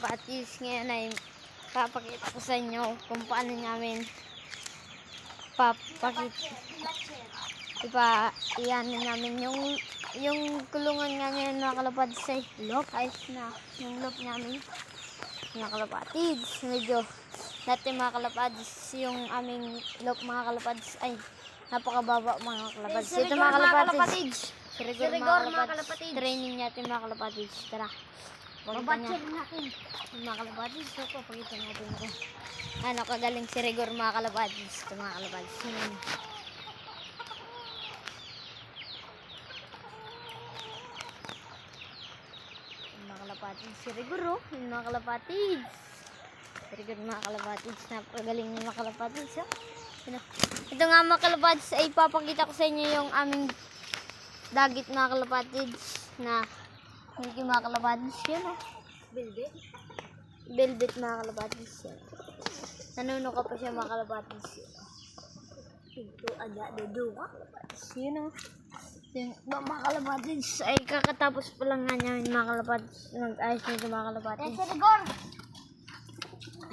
kalapatids, ngayon ay papakita ko sa inyo kung paano namin iyan namin yung kulungan nga ngayon mga kalapatids ay loop. Ayos na yung loop namin mga kalapatids. Medyo dati mga kalapatids yung aming loop mga kalapatids ay napakababa mga kalapatids. Ito mga kalapatids. Sirigor mga kalapatids. Training natin mga kalapatids. Tara. Babatcher natin. Mga kalapatids. So, papakita natin ito. Ano, kagaling si Rigor mga kalapatids. Ito mga kalapatids. Mga kalapatids. Si Rigor, oh. Mga kalapatids. Si Rigor mga kalapatids. Napakagaling ng mga kalapatids, oh. Ito nga mga kalapatids ay papakita ko sa inyo yung aming dagit mga kalapatids na hindi mga kalapatids yun, oh. Velvet mga kalapatids yan. Nanuno ka pa siya mga kalapatids yun. Ito ada dedo mga kalapatids yun, oh. Yung mga kalapatids ay kakatapos pa lang nga niya mga kalapatids. Nag-ayos nito mga kalapatids.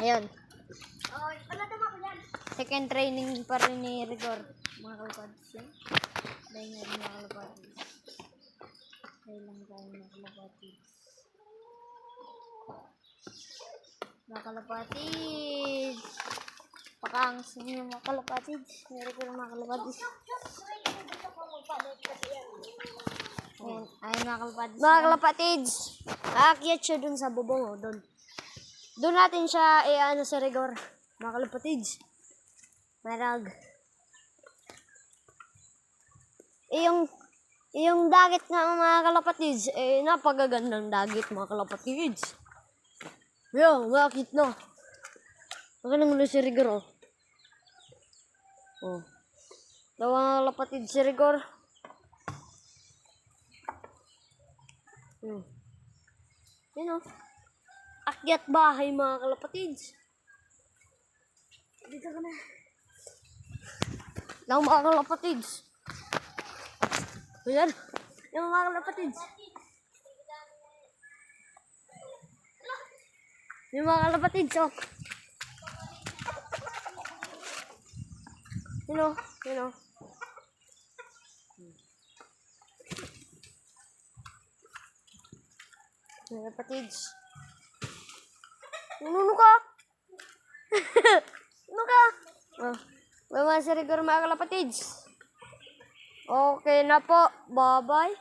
Ayun. Second training pa rin ni Rigor mga kalapatids yun. Dahil nga rin mga kalapatids. Dahil lang tayo mga kalapatids. Mga kalapatids. Pakaangas niyo mga kalapatids. Meron ko ng mga kalapatids. Ayan, ayun mga kalapatids. Mga kalapatids. Aakyat siya dun sa bubong. Doon natin siya ano sa Rigor. Mga kalapatids. Marag. Yung dagit nga mga kalapatids, napagagandang dagit mga kalapatids. Yo, bakit no? Magaling ulo si Rigor, oh. Oh. Daw mga kalapatids si Rigor. Yun, oh. Akyat bahay mga kalapatids. Dito ka na. Daw mga kalapatids. Ayan. Yung mga kalapatids. Yung mga kalapatids, oh. Yun, oh. Yun, oh. Mga kalapatids. Nuno ka? Nuno ka? Oh. Mga Rigor mga kalapatids. Okay na po. Bye-bye.